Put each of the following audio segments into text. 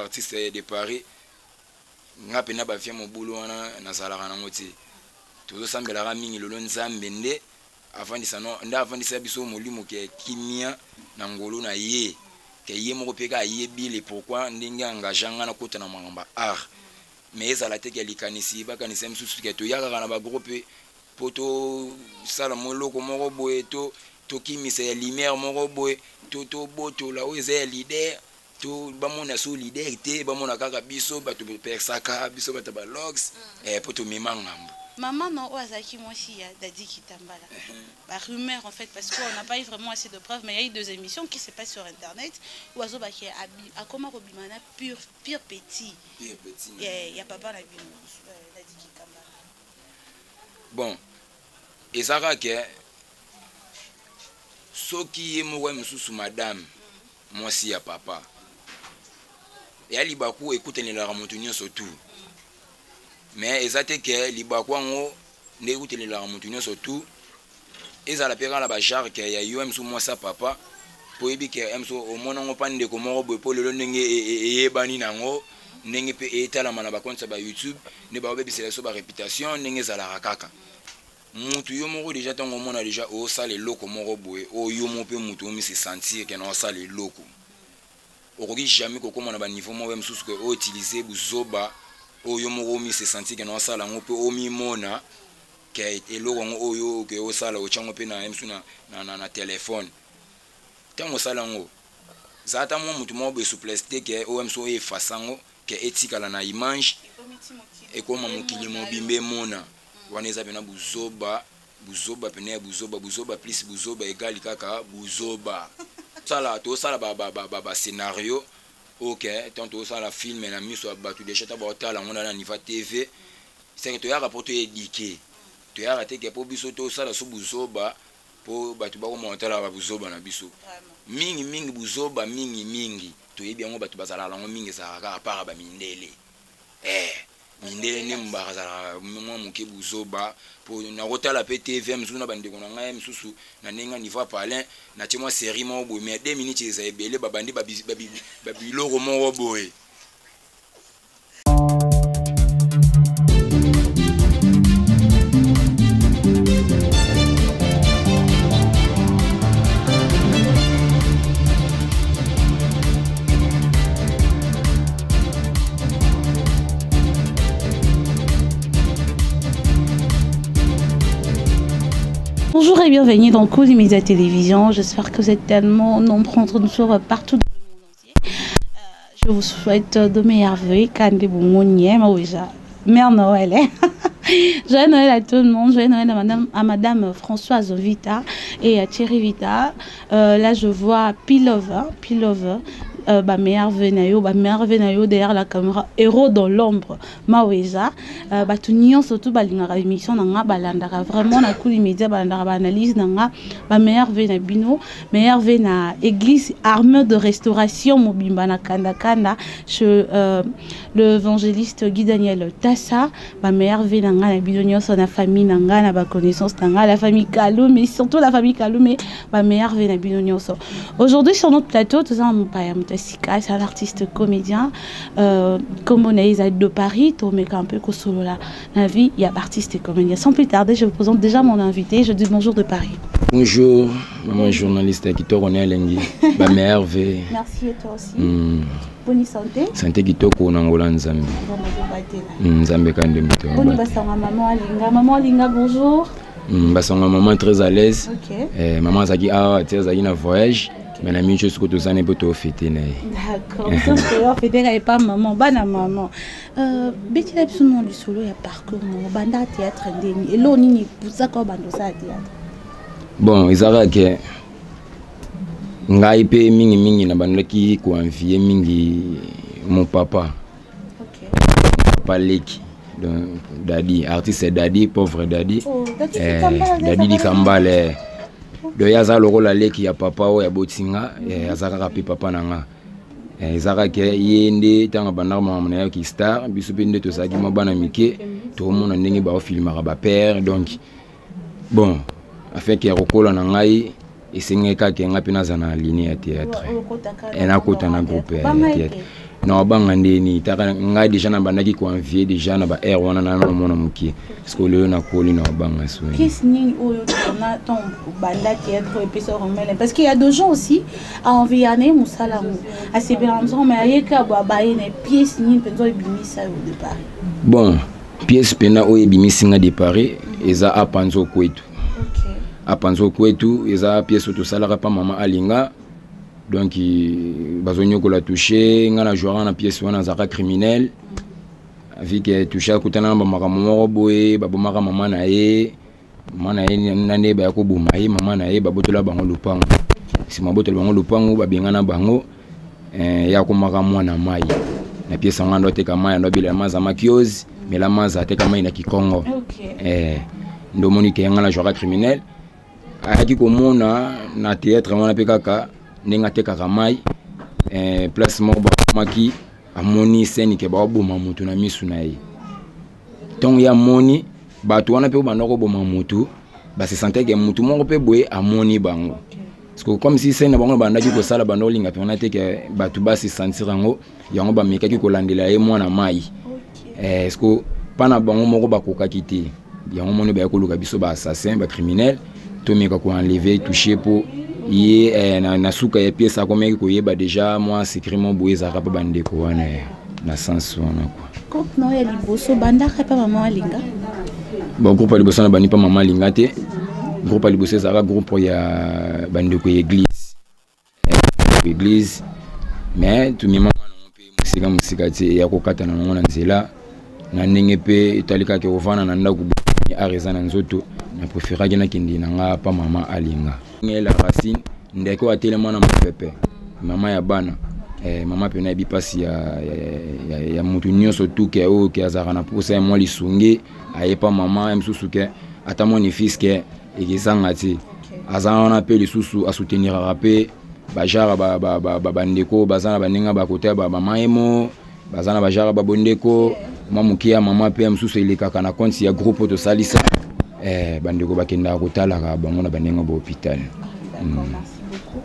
artiste de Paris nga pena ba fia mo bulu wana na salaka na ngoti to sambela ga mingi lolo nzambe nde afandisa no nda afandisa biso molimo ke kimia na ngolo na ye ke ye mo peka ye bile pourquoi ndinga engaganga na kota na mangamba art mais ezala te ke likanisi ba kanisa msusu ke to yaka na ba groupe poto sala moloko moko boye to kimisa ya lumière moko boye to boto la oze leader to bamona so leader ba mona kaka biso bato persaka biso bato ba logs poto mimangambo. Maman non Ozaki moi aussi Dadi Kitambala. Bah rumeur en fait parce qu'on n'a pas eu vraiment assez de preuves mais il y a eu 2 émissions qui se passent sur internet où Azoba qui a comment Robimana pur petit. Pur petit. Il y a papa Dadi Kitambala. Bon. Et ça va que ce qui est moi sous madame moi si ya papa. Et ali baku écoute ne la ramontunio surtout. Mais ezate ke libakwa ngo ne utele la mutunyo surtout ezala peka la bajar ke ya UM sou moi sa papa po ebi ke emso o mona ngo pande ko mo bo po lelo ndenge eyebani nango ndenge pe etala mana ba konta ba YouTube ne ba obebi c'est so ba réputation ndenge ezala kaka mutu yo moko déjà tango mona déjà o sale loko moko boye o yo mo pe mutu mi se sentir ke no sale loko o koki jamais ko komona ba niveau mo même sous que o utiliser buzoba oyo moko mi se senti que no sala ngo pe o mi mona ke eloko ngo oyo ke o sala o chango pe na emsu na téléphone tango sala ngo zata mo mutu mo be souplesse ke o emso e fasango ke etikala na image e ko mamukili mo bimbe mona waneza bena buzoba pene buzoba plus buzoba égal kaka buzoba sala to sala ba scénario. Ok, tant que ça la film et la mise sur battu déjà ta bota la on a niveau TV c'est que tu as rapporté édiqué tu as raté que pour biso to ça la sous buzoba pour battu ba monter la buzoba na biso mingi buzoba mingi to yebi ngo battu bazala la mingi ça ka para ba mindele mindele ne mbaraza mo muke buzoba pour na rotala PTV mzuzu na bande kona ngai msusu na nenga niveau palin na timo série mo boy mais 2 minutes za ebele babandi babi logo mo boy. Bonjour et bienvenue dans Cool Media Télévision. J'espère que vous êtes tellement nombreux entre nous sur partout dans le monde entier. Je vous souhaite de meilleurs vœux. Mère Noël. Joyeux Noël à tout le monde. Joyeux Noël à Madame Françoise Vita et à Thierry Vita. Là, je vois Pilove. Meilleur venayo derrière la caméra héros dans l'ombre Maweza tout nion surtout balinga émission nanga balandara vraiment na Cool Media balandara analyse nanga meilleur vena bino meilleur vena église armée de restauration mobimba na kanda chez l'évangéliste Guy Daniel Tassa meilleur vena na bino nyonso na famille nanga na ba connaissance nanga la famille Kalou mais surtout la famille Kalou mais meilleur vena bino nyonso. Aujourd'hui sur notre plateau tout ça mon père Sika, c'est un artiste comédien. Comme on est de Paris, tu mets un peu que solo là. La vie, il y a artiste et comédien. Sans plus tarder, je vous présente déjà mon invité. Je dis bonjour de Paris. Bonjour, maman journaliste qui te connaît Lengi. Ba merveille. Merci et toi aussi. Bonne santé. Santé qui te connaît Angola Nzambe. Nzambe quand même. Bonne basanga maman Alinga. Maman Alinga, bonjour. Basanga maman très à l'aise. OK. Maman Zaki Zaki na voyage. Mais la même chose que tout ça n'est pas tout fêté. D'accord. Ça c'est fêté là pas maman, bana maman. Betty la personne du solo il y a parcours mon banda théâtre ndeni. Et là nini pour ça quoi bando ça théâtre. Bon, izara ke ngai pe mingi na bando ki ko envier mingi mon papa. OK. Papa Leki. Donc Dadi, artiste Dadi, pauvre Dadi. Oh, Dadi di Kambale. Do yaza loko la leki ya papa o ya botinga azaka kapi papa nanga ezaka ke yende tanga banda mama na ki star biso pende to saki mabana mike to mona ndenge ba filmaka ba père donc bon afin que rokola na ngai esengeka ke ngapi na zana ligne ya théâtre et na kota na groupe théâtre na banga ndeni taka nga déjà na bandaki ko envier déjà na ba air wana na mona muki parce que le na koli na banga so qu'est-ce ni oyo na ton banda théâtre et puis ça remele parce qu'il y a des gens aussi à envier musala mu à ces bélanzons mais ayeka ba ne pièce ni penzo ibimisa au départ bon pièce pena o ibimisi nga de Paris eza apanzo kwetu apanzo kwetu eza pièce to salaka pa mama alinga donc bazonyo ko la toucher nga na jouer na pièce wana zaka criminel avec toucher kutana ba makamoko boye babomaka mama na ye nane ba ko boma ye mama na ye babotola bango lupango si mabotola bango lupango babengana bango ya ko maka mwana mai na pièce ngando te kama ya ndobile maza makiozi mais la maza te kama ina kikongo ndo monique nga na jouer criminel aki komona na théâtre wana pe kaka nenga te kaka mai place mo ba maki amoni scène ke ba boma mutu na misu na ye ton ya moni bato wana pe bandoko boma mutu ba se sentait que mutu moko pe boye amoni bango parce que comme si scène bango bandaki ko sala bando linga pe on a te que bato ba se sentir ngo yango ba mekaki ko landela ye mwana mai est-ce que pana bango moko ba ko kakite yango moni ba ko luka biso ba assassin ba criminel to meka ko enlever toucher pour ye na suka ya pièce a comme ko yeba déjà moi secrètement boye za rapa bande ko wana na sens wana quoi groupe no ya liboso banda pa mama alinga bon groupe liboso na bani pa mama alinga te groupe liboso za groupe ya bande ko église mais tu mi mama no pe musika te ya ko kata na ngona nzela na ndenge pe italika ke ovana na ndaku areza na nzoto na préféra gena kindi na nga pa mama alinga la racine ndeko atelema na mapepe mama ya bana mama pe na bipasi ya mutu nyonso tuke o ke azara na posa mo lisunge ayepa mama msusu ke ata mon fils ke ekizanga ti azana na pe lisusu a soutenir rapé bajara ba ndeko bazana baninga ba kota ba mama emo bazana bajara ba bondeko mamukia mama pe msusu ilikaka na compte ya groupe to salisa bandeko bakenda kotala ka bango na banenga ba hôpital. Merci beaucoup.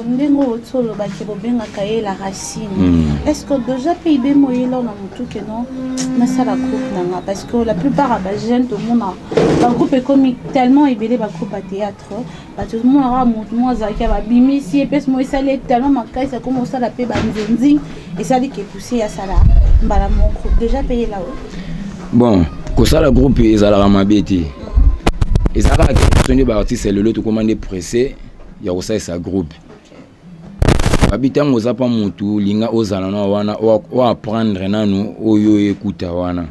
Ndengo otolo bakebo benga kaye la racine. Est-ce que déjà PIB moyela na mutu que non na sala groupe nanga parce que la plupart des jeunes tout le monde un groupe comique tellement ébélé ba groupe à théâtre ba tout le monde a moi zaki ba bimi si epes moi ça les tellement makai ça commence à la pe ba nzenzi et ça dit que poussé à sala mbala mon groupe déjà payé là bon ko sala groupe ezala mabeti ezala que sonné ba artiste le lot commander pressé ya ko sa groupe habitant oza pa mutu linga ozala na wana o apprendre nanu oyo ekuta wana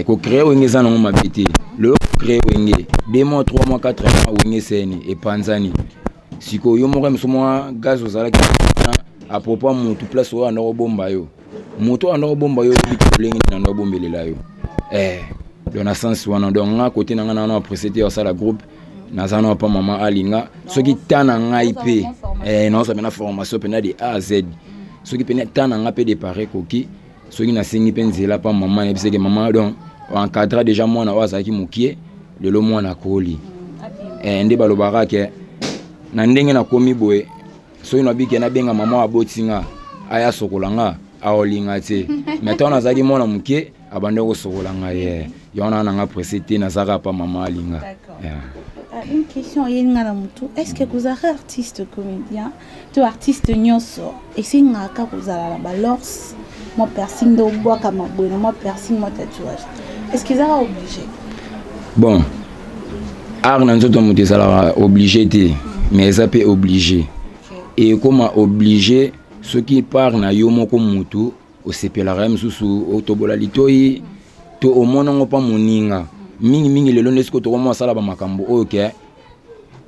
ko créer wenge za na mabeti le créer wenge 2 mois 3 mois 4 mois wenge seni e panzani siko yo moko msomo gaz ozala ki a propos mutu place o na bomba yo mutu na bomba yo bitolengi na bombelela yo dans la sens wana donc nga côté na nga na précédé ça la groupe nazana pa mama alinga soki tana ngai pe non ça mena formation pena de A à Z soki pena tana nga pe de pare koki soki na singi pe nzela pa mama ne biseke mama donc encadra déjà moi na wazaki mukie de lo mwana koli nde balobaka ke na ndenge na komi boye soki na bike na benga mama abotinga aya sokolanga aolinga te maintenant nazaki mwana mukie abande ko sokolanga ye yona na nga précédé nazaka pa mama alinga. Une question est-ce que vous êtes artiste comédien tu artiste nyonso et c'est ngaka vous allez la lors moi piercing de bois comme moi piercing moi tatouage est-ce qu'ils sont obligés bon art nan zoto muté sala obligé mais ça peut obligé et comment obligé ce qui part na yo moko mutu au sepelare msusu otobola litoi to au monango pa moninga mingi lelo nesko to mo sala ba makambo oyo ke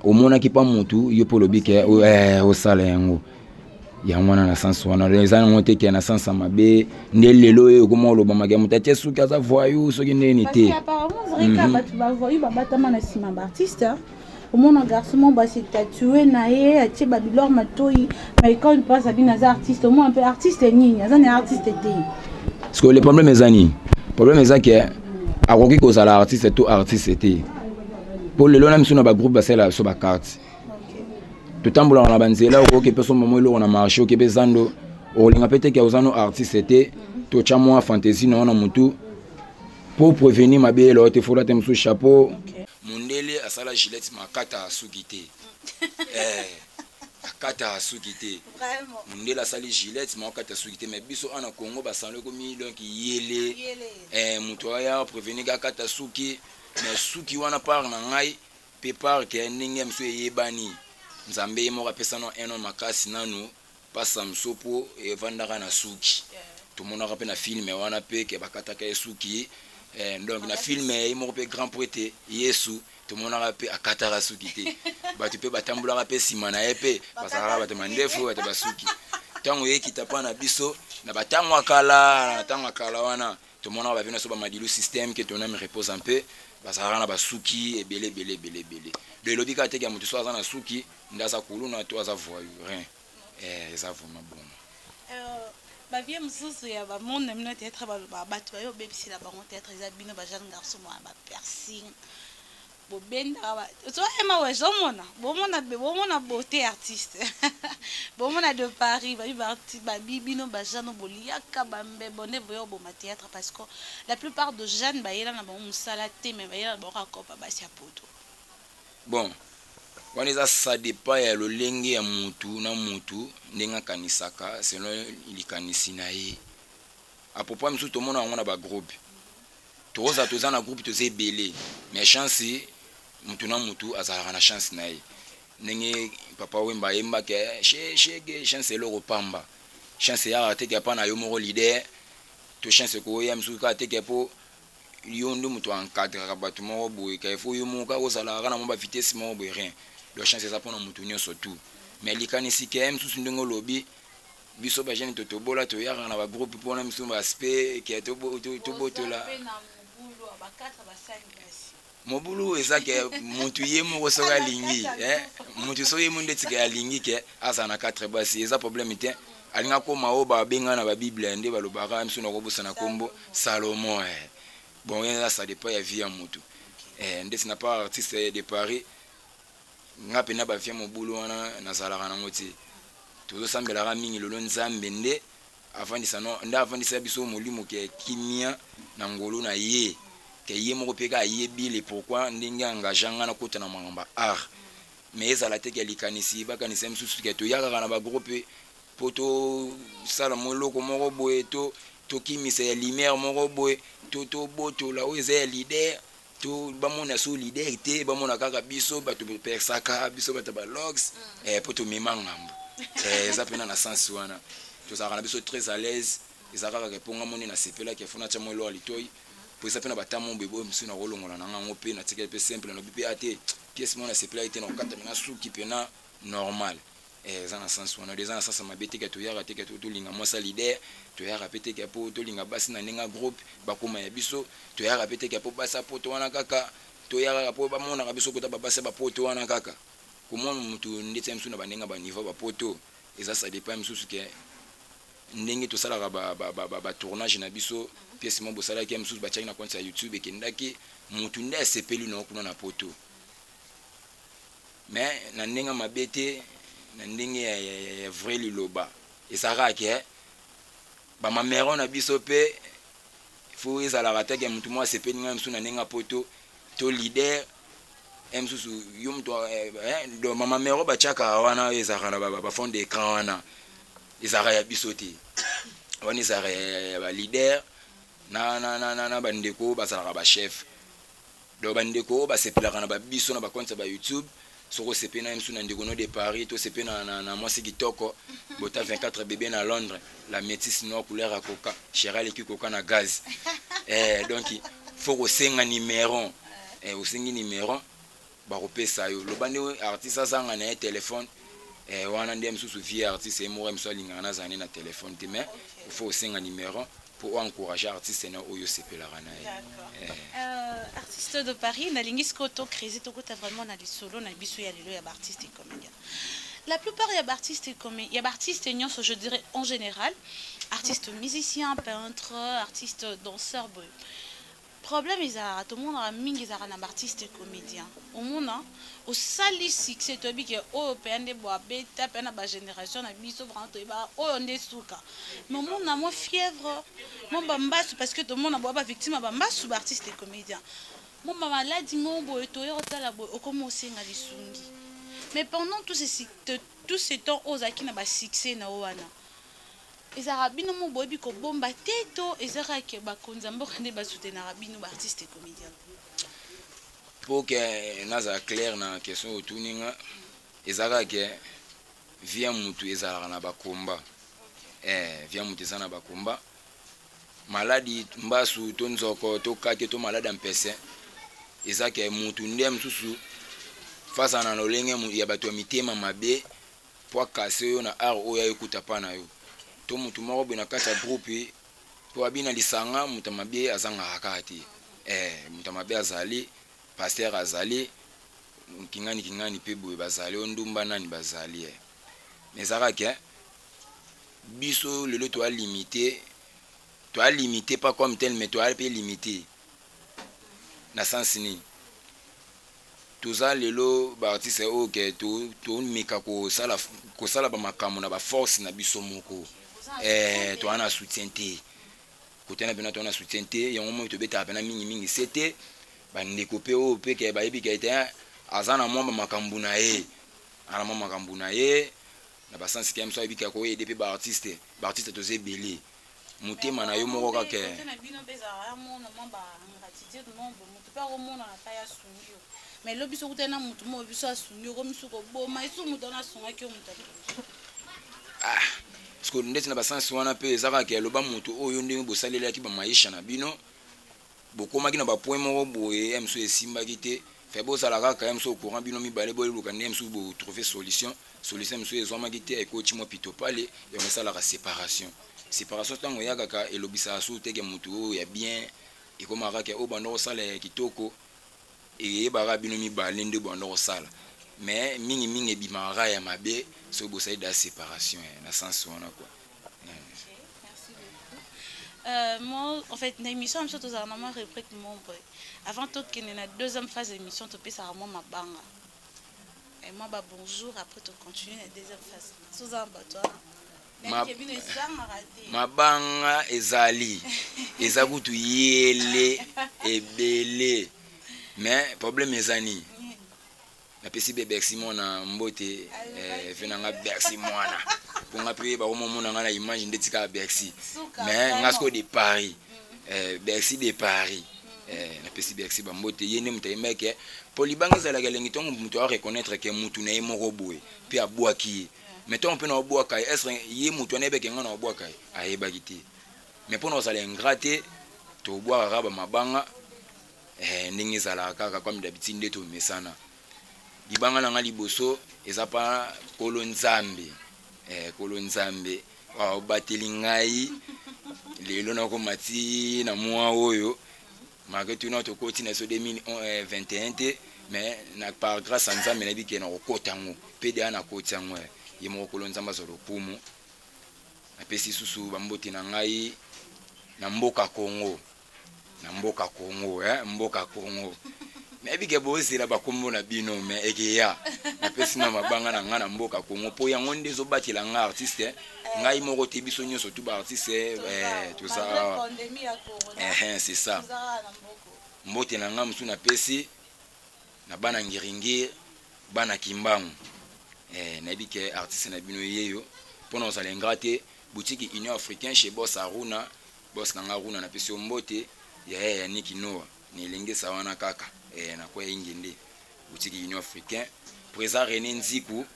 o mona ki pa mutu yo polobi ke o sala yango ya mwana na sens wana les ans monte ke na sens mabe nde lelo yo ko mo lo ba magamu tatie suka za voyou so ki neni te apparemment zrika batu ba voyou ba batama na sima ba artiste au mon garçon mon ba se tatouer na ye atie ba bilor matoi mais quand il passe à bien as artiste au moins un peu artiste ni azane artiste te parce que le problème est que akoki ko sala artiste tout artiste était pour le long même sur ba groupe basela sur ba carte totambola na banzela okokepe so mamo eloko na marché okepe zando olinga pe teke ozano artiste te tocha mwa fantaisie na wana mutu pour prévenir mabelo te fola te musu chapeau mundele asala Gillette makata suki te akata suki te Vraiment. mundele asali Gillette makata suki te mais biso ana Congo basanle komi donc yele mutu aya prévenir akata suki mais suki wana par na ngai pe par ke ndenge msu yebani nzambe mo rapesa no eno makasi nanu pasa msopo evandaka na suki tomonaka pe na film wana pe ke bakataka suki donc na film mo pe grand poète Yesu tomonaka pe akataka suki te batu pe batambulaka pe sima na epe basaka batu mandefu batu basuki tango yekita pa na biso na batango akala wana tomonaka bavina so ba madilu système ke tona me repose un peu basaka na basuki ebele de lobika te ke mutu so azana suki ndaza kuluna to aza voyou eza vraiment bon ba vie mususu ya ba monde na mino théâtre ba bato yo bebisi la bango théâtre eza bino ba jeune garçon mo ba piercing bo benda ba to ema wa jomona bomona beauté artiste bomona de Paris ba artiste ba bibino ba jeune boliaka ba mbebone boyo bo ma théâtre parce que la plupart de jeunes ba yela na ba musala te mais ba yela ba rakopa ba sia poto bon waneza ça dépend ya lolenge ya mutu na mutu ndenga kanisaka selon ilikanisi na ye apopo msu to mona ngona ba groupe toza na groupe toze belé mais chance mutu na mutu azala na chance na ye ndenge papa wemba yemba ke shege chance lo pamba chance ya te ke pa na yo moko leader to chance ko ya msu ka te ke po yondo mutu encadre ka batu moko boye ka ifo yo moka ozala kana mo ba vitesse moko boye rien le chance ça pour nous mutunyo surtout mais likanisi ke msusu ndenge lobi biso ba jeune totobola to yaka na ba groupe pour na msusu ba aspect ke to botola mobulu ezake mutu yemo ko soka lingi mutu so yemo ndeti ke alingi ke azana 4 basi eza problème te alinga ko maoba benga na ba bible nde balobaka msusu na ko busana kombo Salomon bon ça dépend ya vie ya mutu ndeti na pas artiste de Paris ngape na ba fia mobulu wana nazalaka na ngoti tozo sambelaka mingi lolo nzambe nde afandisa no nda afandisa biso molimo ke kimia na ngolo na ye ke ye moko peka yebile pourquoi ndenge engaganga na kota na mangamba art mais ezala te ke likanisi bakanisa msusu ke to yaka na ba groupe poto sala moloko moko boye to kimisa ya lumière moko boye to boto la o eza leader to bamona so leader ba mona kaka biso bato persaka biso bato ba logs poto memangambo eza pena na sens wana to saka na biso très à l'aise ezaka ka ponga moni na sepela ke fona chamo lo alitoi po eza pena batamo bebo msu na rolongola na ngango pe na tike pe simple na bipe ate pièce mona sepela ite na kata na suki pena normal eza na sens wana déjà na sens mabete ke to yaka te ke to linga mosa leader to yaka pete ke po to linga basi na nenga groupe bakoma ya biso to yaka pete ke po basa poto wana kaka to yaka po ba mona biso kota ba basa ba poto wana kaka comment mutu ndetse msu na banenga ba niveau ba poto eza ça dépend msusu ke ndenge to sala ba tournage na biso pièce mo bosala ke msusu ba chaki na compte ya YouTube ekendaki mutu nde sepeli na kuna na poto mais na nenga mabete na ndenge ya vrai liloba ezaka ke ba mamero na biso pe fo ezala ta ke mutu mo sepeli nga msu na nenga poto to leader msusu yo mutu do mama mero ba chaka wana ezaka na ba fond d'écran wana ezaka ya biso te wana ezaka ya ba leader na bandeko bazalaka ba chef do bandeko ba sepelaka na ba biso na ba compte ba YouTube soko sepe na msu na ndeko no de Paris to sepe na mwasi kitoko bota 24 bébé na Londres la métisse noire couleur à coca chéral qui coca na gaz donc faut ko senga numéro osengi numéro ba kopesa yo lo bande artiste sanga na téléphone wana ndem susu vie artiste mo mso linga na zane na téléphone te mais il faut senga numéro pour encourager artiste na oyo sepela kana artiste de Paris na lingisco to crazy to kota vraiment na solo na biso ya lelo ya artiste et comédien. La plupart y a artistes et comédiens, il y a artistes et je dirais en général, artistes musiciens, peintres, artistes danseurs. problème ezalaka tomonaka mingi ezalaka na baartiste comédien omona osali succès toyebi ke oyo mpenza nde boabeta mpe na bagénération na biso vraiment toyebaka oyo nde suka mais omona mwa fièvre mwa bambasu parce que tomona boya bavictime ya bambasu baartiste comédien mwa bamaladi mo boye toya kotala boye okoma osenga lisungi mais pendant tout ce temps oyo ozalaki na basuccès na yo wana ezalaka bino mo boyebi kobomba te to ezalaka ke bakonzi ya mboka nde basoutenaka bino baartiste comédien pour que naza clair na question otuninga ezalaka ke via mutu ezalaka na bakomba via mutu eza na bakomba maladi mbasu to nzoko to kake to maladi ampese eza ke mutu nde mosusu face na lolenge ya bato ya mitema mabe po akase oyo na art oyo ayekuta pa na yo to mutu moko boye na kati ya groupe po abina lisanga mutu mabe azangaka kaka te mutu mabe azali pasteur azali kingani pe boye bazali ondumba nani bazali mais ezalaka ke biso lelo toa limité pas comme tel mais toa pe limité na sens ni toza lelo baartiste oyo ke tomeka kosala bamakambo na baforce na biso moko toa na soutien te kote na bino toa na soutien te yango moi tobetaka pena mingi se te bandeko mpe oyo mpe ke bayebi ke ete aza na mwa bamakambo na ye ana mwa makambo na ye na basansi ke miso ayebika koyede mpe baartiste toza ebele motema na yo moko kaka mais lobi so kutana mutu mo biso asungi ko miso ko boma iso mutu na sunga ki mutu parce que ndeti na basansi wana pe ezaka ke loba mutu oyo ndenge bosalela ki ba maisha na bino bokoma ki na ba point moko boye mso esimba ki te fe bo sala kaka mso courant bino mibale bo luka ne mso bo trouver solution mso ezoma ki te ekoti mo pito pale ya mesala ka séparation tango ya kaka elobisa asu te ke mutu oyo ya bien ekoma kaka o bando sala kitoko eyebaka bino mibale nde bando kosala mais mingi ebimaka ya mabe so bosali da séparation na sens wana quoi. Moi en fait l'émission am surtout ça maman réplique mon boy avant tout qu'il y a deuxième phase d'émission to pesa moi mabanga et moi ba bonjour après tu continues la deuxième phase sous un bateau mabanga ezali eza kutu yele ebele mais problème ezani na pesi be Bercy mona mbote venanga Bercy mwana ponga pe ba mona ngana image ndetika Bercy mais ngasko de Paris Bercy de Paris na pesi Bercy ba mbote yene mutayemeke polibanga za la galengi tongo mutu a reconnaître que mutu na yemo boye pe abwaki mettons pe na obwaka est ye mutu na beke ngana obwaka ayeba kiti mais pour nous aller ingraté to bwaka ba mabanga ndenge ezalaka kaka comme d'habitude nde tomesana libanga na nga liboso eza pa kolo nzambe obateli ngai lelo nakomati na mwa oyo malgré tout notre côté na so 2021 te mais na par grâce à nzambe na bike na kokota ngo pda na koti yango ye moko kolo nzambe azolo pumu apesi susu bambote na ngai na mboka Congo mboka Congo mais bike bosi la bakombo na bino mais ekeya na pesi na mabanga na nga na mboka Congo po yango ndezo batela nga artiste ngai moko te biso nyonso tu ba artiste tout ça c'est ça mbote na nga musu na pesi na bana ngiringi bana kimbangu na bike artiste na bino yeyo pona osala ingrate boutique Union Africaine chez Boss Aruna Boss nanga Aruna na pesi mbote ya Niki Noah ni lengesa wana kaka na kwa ingende boutique Union Africaine présent René Nziku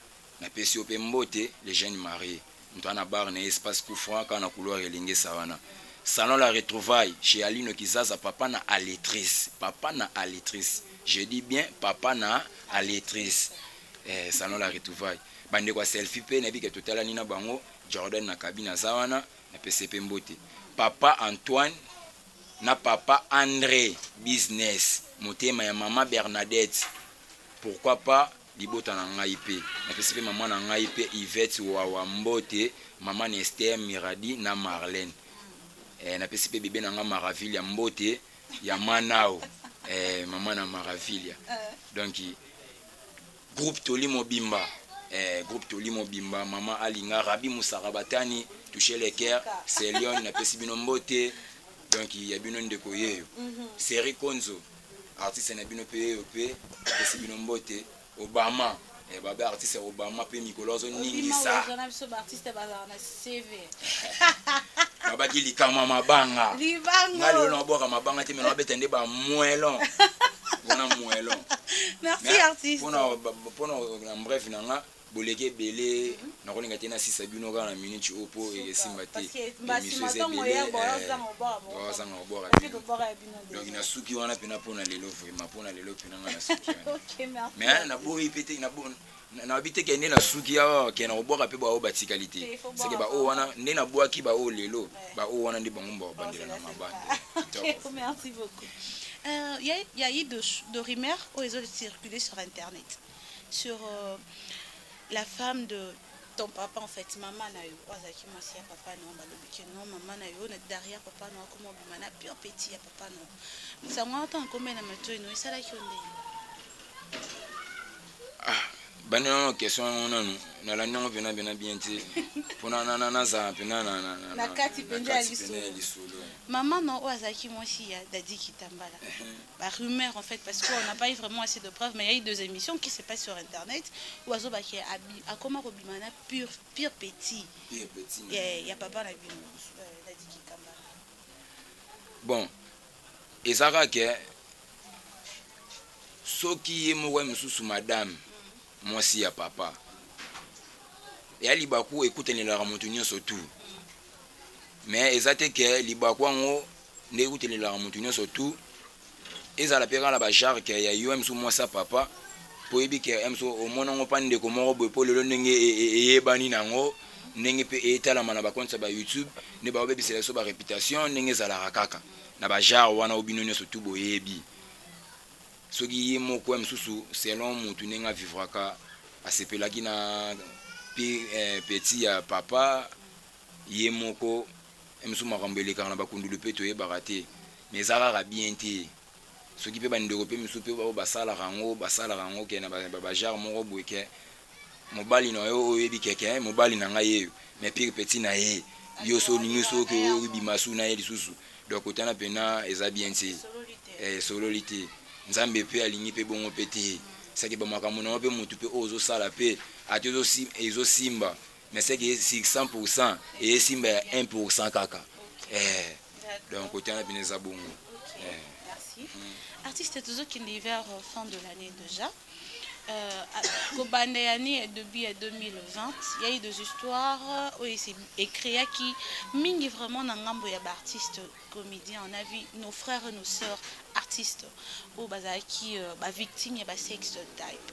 na pesi ope mbote les jeunes mariés mtana bar na espace Koufran kana couloir lengesa wana salon la retrouvaille chez Aline Kizaza papa na alétrice je dis bien papa na alétrice salon la retrouvaille bande kwa selfie pe na bike totala nina bango Jordan na kabina zawana na PCP mbote papa Antoine na papa André business motema ya maman Bernadette pourquoi pas libota na ngai pe na PCP maman na ngai pe Yvette wa mbote maman Esther Miradi na Marlène na PCP bébé na nga Maraville ya mbote ya Manao maman na Maravilia donc groupe Tolimo Bimba groupe Tolimo Bimba maman alinga Rabi Musarabatani toucher les cœurs c'est Lyon na pesi bino mbote donc il y a bino ndeko yeyo série Konzo artiste na bino pe pesi bino mbote Obama baba artiste Obama pe Mikolozo ningisa artiste bazana CV baba ki likama mabanga ngalo na boka mabanga te mena betende ba moelon wana moelon merci artiste pour bref nanga boleke belé na kolinga te na sisa bino kana minute opo e simba te émission c'est belé donc na suki wana pena pona lelo vraiment pona lelo pena na suki wana OK merci mais na bo ipete na bo na habite ke na suki ya ke na oboka pe ba o batikalité c'est que ba o wana ne na boaki ba o lelo ba o wana ndi bango ba bandela na mabande. Merci beaucoup. Il y a eu de rumeurs où ils ont circulé sur internet sur la femme de ton papa en fait maman na yo wazaki mwasi ya papa no balobiki non maman na yo na derrière papa no comme bimana pure petit ya papa no ça moi tant comme na mato no isala kionde Banana question nanu na la nyango pena bien te pona na za pena na kati penja lisolo maman no wazaki mwasi ya dadi kitambala ba rumeur en fait parce qu'on n'a pas eu vraiment assez de preuves mais il y a eu deux émissions qui se passent sur internet où azo ba ki a comment robimana pure petit il y a papa na bino dadi kitambala bon ezaka ke soki mo mususu madame mwasi ya papa ya libaku ekutenela moto nyonso tu mais ezate ke libaku ngo ne ekutenela moto nyonso tu ezala peka la ba jar ke ya yo msu mwasa papa po ebi ke mso omona ngo pande ko mo bo po lelo ndenge eyebani nango ndenge pe etala mana ba konta ba YouTube ne ba obebi seleso ba réputation ndenge ezala kaka na ba jar wana obino nyonso tu boyebi soki ye moko msusu selon mutu nenga vivraka asepelaki na petit ya papa ye moko msusu makambo elekaka na bakundulu pe toyebaka te mais ezalaka bien te soki pe bandeko pe misusu pe basalaka yango ke na bajare moko boye ke mobali na yo oyebi keke mobali na ngai yeyo mais pire petit na ye yo so olingi soki oyebima su na ye lisusu donc otana pena eza bien te sololité nzambe pe alingi pe bongo pe te saki ba makambo na pe mutu pe ozo sala pe atozo ezo simba mais c'est que 600% et simba 1% kaka donc otana pena eza bongo merci artiste toujours qui l'hiver fin de l'année déjà Kobandeyani depuis 2020, il y a eu des histoires où il s'est écrit qui mingi vraiment dans ngambo ya artistes comédiens. On a vu nos frères et nos sœurs artistes au bazaki ba victime ya ba sex type.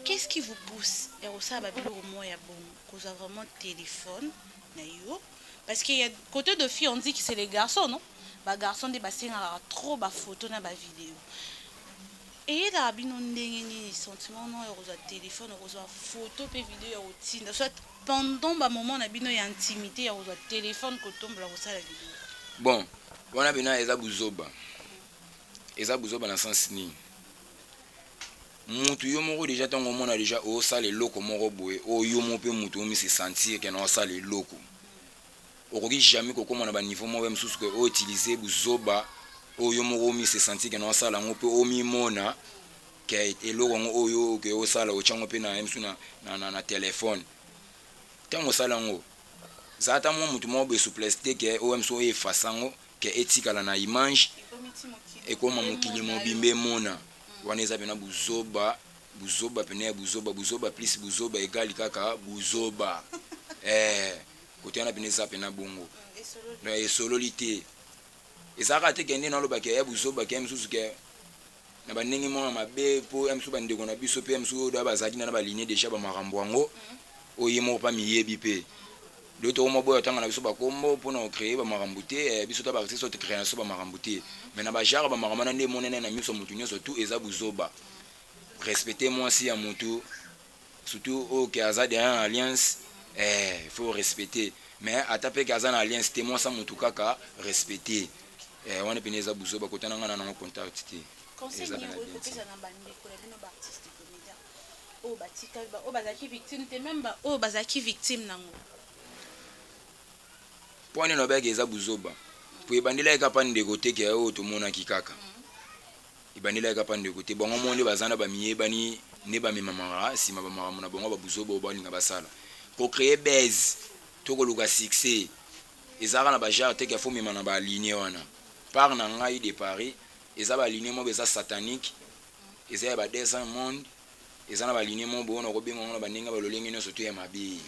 Qu'est-ce qui vous pousse et au ça ba bilo mo ya bon cause vraiment téléphone na yo parce qu'il y a côté de filles on dit que c'est les garçons non ba garçons des basinga trop ba photo na ba vidéo. Et là, il y a des sentiments, il y a un téléphone, il y a une photo, il y a une vidéo. Soit pendant un moment, il y a une intimité, il y a un téléphone qui tombe là, il y a la vidéo. Bon, on a bien des abouzoba. Les abouzoba dans le sens ni. Mutu yo moko déjà tant on a déjà au ça les locaux moko boé au yo mo pe mutu mi se sentir que non ça les locaux. Okoki jamais ko comme on a ba niveau mo même sous que o utiliser buzoba oyo moko mi se sentir que non ça la ngo pe o mi mona que eloko oyo que o sala o chango pe na emsu na téléphone tango sala ngo zata mo mutu mo be souplesse que o emso e fasango que etika la na image e koma mukili mo bimbe mona waneza bena buzoba pene buzoba plus buzoba égal kaka buzoba côté na bene za pena bongo et sololité ezaka te kende na loba ke ya buzoba ke msusu ke na banengi mona mabe po msusu bandeko na biso pe msusu da bazaki na ba ligne déjà ba makambo ngo oyemo pa miyebi pe d'autres mo boya tanga na biso ba kombo pona o créer ba makambo te biso ta ba artiste te créer na so ba makambo te mais na ba genre ba makambo na nde monene na miso mutu nyoso tout eza buzoba respecter moi si ya mutu surtout au que azade en alliance il faut respecter mais atape que azana alliance témoin sa mutu kaka respecter wana pene eza buzoba kotana ngana na contact te conseil ni ko pesa na bande ko la bino ba artiste comédien o batika ba o bazaki victime te même ba o bazaki victime nango pone no beke eza buzoba po ebandila ekapa ndeko te ke o to mona kikaka ibandila ekapa ndeko te bongo monde bazana ba miyebani ne ba memamara sima ba mama na bongo ba buzoba o balinga basala ko créer base to ko luka succès ezaka na ba genre te ke fo mema na ba aligné wana par na ngai de Paris eza ba aligné mo beza satanique eza ba descend monde eza na ba aligné mo bona ko benga na ba ninga ba lolenge no soto ya mabi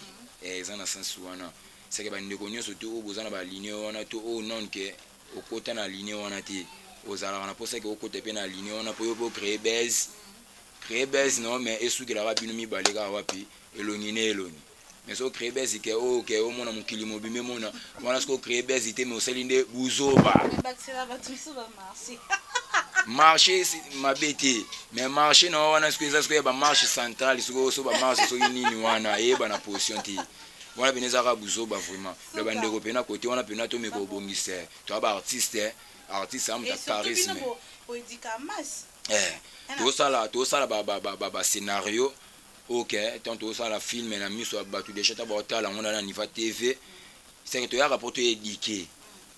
eza na sens wana c'est que ba ndeko nyonso to o bozana ba aligné wana to o non ke o kota na aligné wana te ozala na posa ke o kota pe na aligné wana po yo po créer base non mais esuki la rabino mi balega wapi elongine eloni mais so créer base ke o mona mukili mobime mona wana sko créer base te mais o selinde buzoba marché mabete mais marché na wana sko eza ba marché central so ba marché so nini wana ba na position te wana beneza ka buzoba vraiment le bandeko pena côté wana pena to me ko bongise to ba artiste am ta charisme to sala ba scénario OK tant to sala film na miso batu de chata ba otala ngona na Niva TV c'est que to ya rapporter édiqué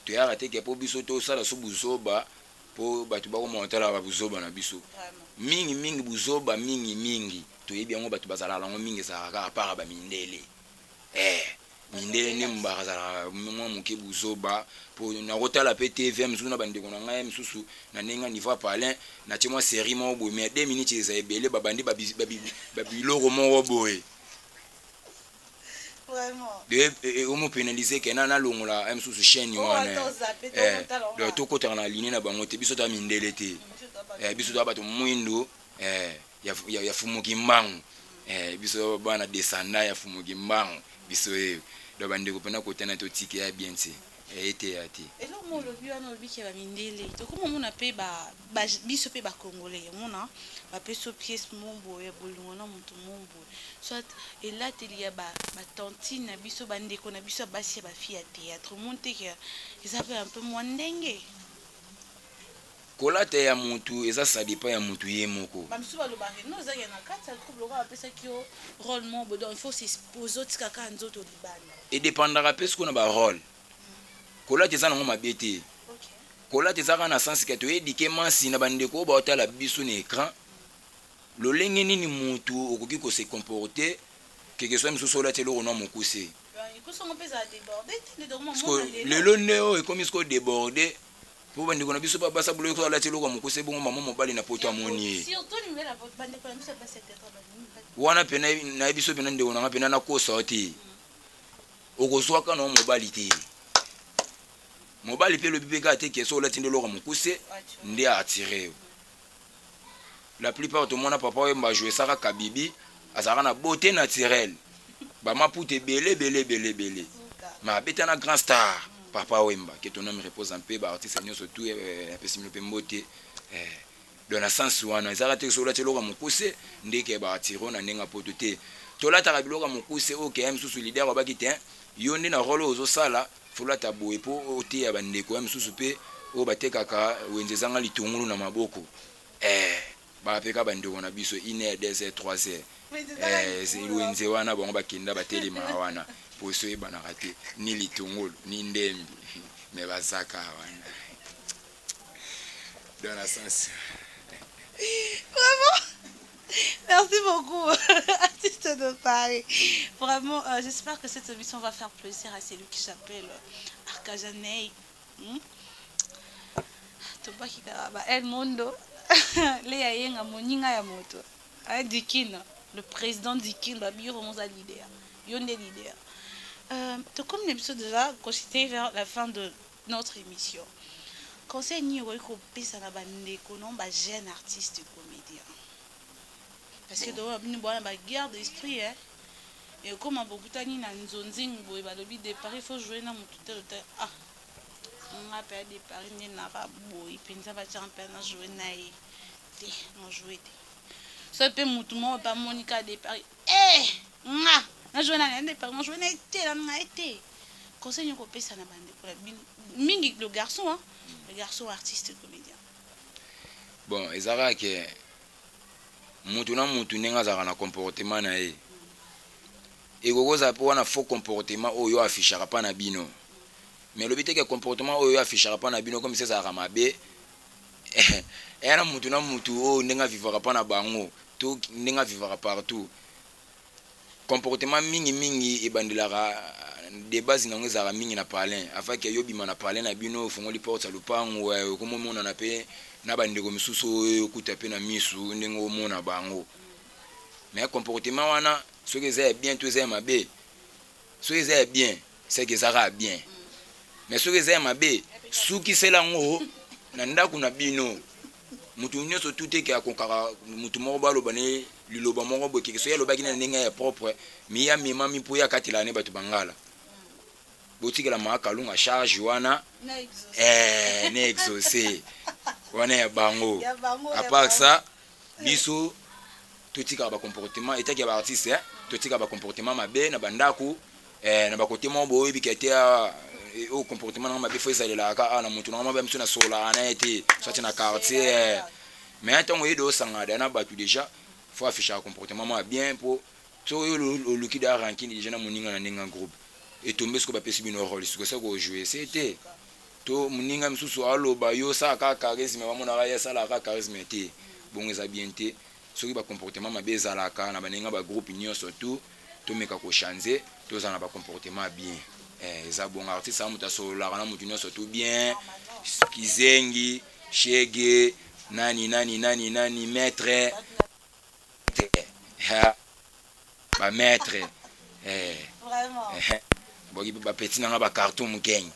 to ya raté que po biso to sala so buzoba po batu ba ko montala ba buzoba na biso mingi buzoba mingi to yebi yango batu bazala lango mingi sa ka para ba mindele mindele ne mbakazala mwa muke buzoba po na kotala pe TV msusu na bandeko na ngai msusu na nenga Niva Palin na timo série mo boy mais 2 minutes eza ebele babandi babiloko mo boy vraiment de o mo pénaliser ke na longola msusu chaîne wana de to kota na ligne na bango te biso ta mindele te biso to bato mwindo ya fumuki mbangu biso bana descendant ya fumuki mbangu biso do bandeko pena kotana to tike ya bien te été ati elo mo lobi wana lobi ke ba mindele to ko mo na pe ba biso pe ba congolais mona ba pe so pièce mombo ya bolungo na mutu mombo soit et là te lia ba tantine na biso bandeko na biso basi ba fille ya théâtre monte ke ils avaient un peu moins ndenge kolate ya mutu eza sadipa ya mutu ye moko bamsu ba lobare no za yana kata trouble ko apesa kio rôle mombo donc il faut s'exposer tika ka nzoto libana et dépendra pe ce qu'on a ba rôle kolate za nango mabete kolate za kana sens ke to édiquer mansi na bandeko ba otala biso na écran lolenge nini mutu okoki ko se comporter quelque soit msusu la telo na mokuse ikoso ngopeza déborder te de moment le loneo e comme isko déborder po bandeko na biso ba basa bulo ko la telo ko mokuse bongo mama mobali na poto amoni surtout ni mela bandeko na biso ba secrétaire wana pena na biso pena ndeko na pena na ko sorti okozwa kana mobali te mobali pe le bibé ka te keso la tindelo ko mokuse ndi attirer la plupart de mon papa m'a joué ça kabibi azara na beauté naturelle ba mapute belé ma beta na grand star papa wemba que ton nom repose en paix ba artiste nyo surtout pesimo pe mbote dans la sens wana ezara te so la te loka mokuse ndeke ba atiro na ndenga poto te to la ta biloka mokuse OKM susu leader ba kite yo ndi na rolo ozo sala fula taboe po ote ya bandeko ya msusu pe o batekaka wenzezanga litungulu na maboko ba peka bandeko na biso 1h 2h 3h wenze wana bango bakenda batelema wana poso e bana rate ni litungulu ni ndembi mais bazaka wana dans la sens vraiment merci beaucoup artiste de Paris vraiment j'espère que cette émission va faire plaisir à celui qui s'appelle Arkajanei Tobaki Karaba El Mondo Léa Yenga Moninga ya moto Dikina le président Dikina babiro monza leader yonde leader comme l'épisode déjà constitué vers la fin de notre émission conseil ni ko pesa na bandeko non ba jeune artiste et comédien parce que dans une bonne guerre d'esprit et comme un bokutani na nzonzing boy ba lobi de Paris faut jouer na mutu tel on a perdu Paris ni na ba boy penza ba champion na jouer na te on jouer te ça peut mutu mo ba Monica de Paris na jouer na de Paris on jouer na te na été conseil nous repère ça na bande pour la mingi le garçon hein le garçon artiste comédien bon ezara que mutu na mutu nenga zaka na comportement na ye ekokoza po wana faux comportement oyo affichera pa na bino mais le but est que comportement oyo affichera pa na bino comme ça ça ramabe era mutu na mutu o nenga vivra pa na bango to nenga vivra partout comportement mingi ebandelaka de base na ngeza mingi na parler afin que yo bima na parler na bino fongoli porte lupango comme mona na pe na bandeko misusu okuta pe na misu ndengo mona bango mais comportement wana ce que c'est bien tout c'est mabe ce que c'est bien c'est que ça va bien mais ce que c'est mabe suki selango na ndako na bino mutu nyonso tout est que akokaka mutu moko baloba ne liloba moko boke so ya lobaki na ndenge ya propre mi ya mema mi po ya katila ne batu bangala botikela makalunga charge wana ne exaucer wana ya bango à part ça biso totika ba comportement et taki ba artiste totika ba comportement mabe na bandako na ba côté mo boyebi ketia au comportement na mabe faut ça la ka na mutu na mabe msuna sola na été soit na quartier mais tant oyedo sangada na batu déjà faut afficher un comportement bien pour so le liquide ranking déjà na moninga na ninga groupe et tomber ce que ba pesi bino rôle ce que ça go jouer c'était to moninga msusu aloba yo ça ka charisme ba mona ya ça la ka charisme té bon eza bien té ce qui ba comportement mabe ezalaka na baninga ba groupe nyonso tout to meka ko changer to za na ba comportement bien eza bon artiste amuta sola na mutu nyonso tout bien kizengi shege nani maître ba maître vraiment bogi ba petit na ba carton mukeng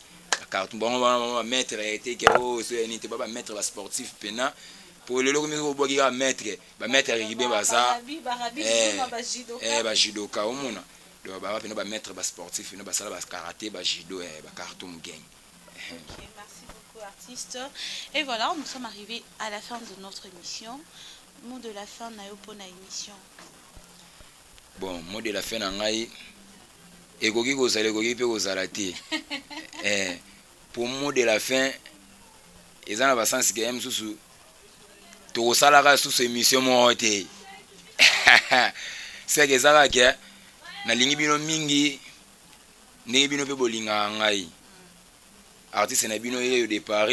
carton bon ba maître était que oh c'est ni te ba maître ba sportif pena pour le logo mi bogi ba maître ribe baza ba judoka omona do ba pena ba maître ba sportif no ba sala ba karaté ba judo ba carton mukeng. Merci beaucoup artiste. Et voilà, nous sommes arrivés à la fin de notre émission. Mot de la fin na yo pona émission. Bon, mot de la fin na ngai ekoki kozala ekoki pe kozala te. Pour mot de la fin eza na ba sens que msusu to salaka sous émission mo te. C'est que ça que na lingi bino mingi ne bino pe bolinga ngai. Artiste na bino ye départ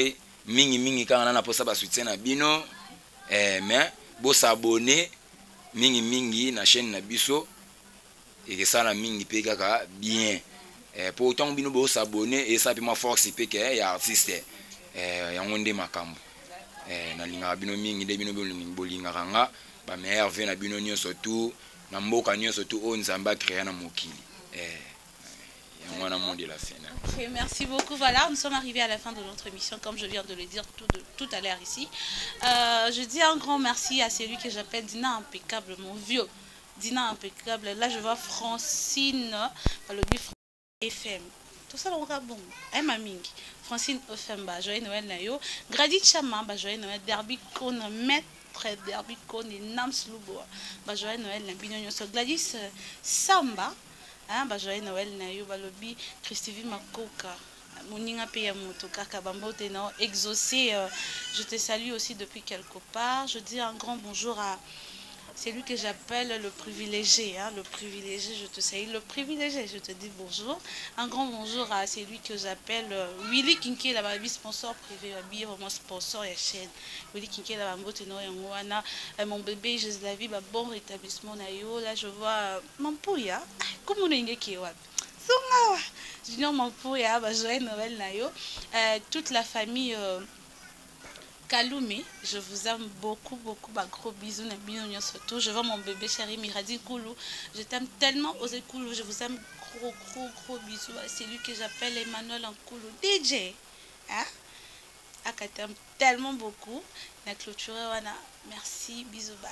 mingi kana na posa ba soutien na bino mais bo s'abonner mingi na chaîne na biso et que ça na mingi pe kaka bien pour autant bino bo s'abonner et ça pe ma force pe que ya artiste ya ngonde makambo na linga bino mingi de bino bolinga ranga ba meilleur ve na bino nyonso tout na mboka nyonso tout on nzamba créer na mokili de la fin. Okay, merci beaucoup. Voilà, nous sommes arrivés à la fin de notre émission, comme je viens de le dire tout à l'heure ici. Je dis un grand merci à celui que j'appelle Dina Impeccable, mon vieux. Dina Impeccable. Là, je vois Francine, le FM. Tout ça, on va bon. Francine FM, joyeux Noël Nayo. Grady Chama, joyeux Noël. Derby Kon, maître Derby Kon, Nams Lubo, joyeux Noël Nabino. Gladys Samba. Joyeux Noël Nayo balobi Christine Makoka moninga pe ya moto kaka bambote na exaucé. Je te salue aussi depuis quelque part. Je dis un grand bonjour à celui que j'appelle le privilégié, le privilégié, je te salue, le privilégié, je te dis bonjour. Un grand bonjour à celui que j'appelle Willy Kinké, la baby sponsor privé, la vraiment sponsor et chaîne. Willy Kinké, la bambote no yangoana, mon bébé, je la vie, bon rétablissement nayo. Là, je vois Mampouya, comment on est qui est Junior Mampouya, joyeux Noël nayo. Toute la famille. Kaloumé, je vous aime beaucoup, gros bisous, surtout. Je vois mon bébé chéri Miradi Koulou. Je t'aime tellement, Osé Koulou. Je vous aime gros bisous. C'est lui que j'appelle Emmanuel Koulou. DJ. Hein? Je t'aime tellement beaucoup. La clôture, merci, bisous, bye.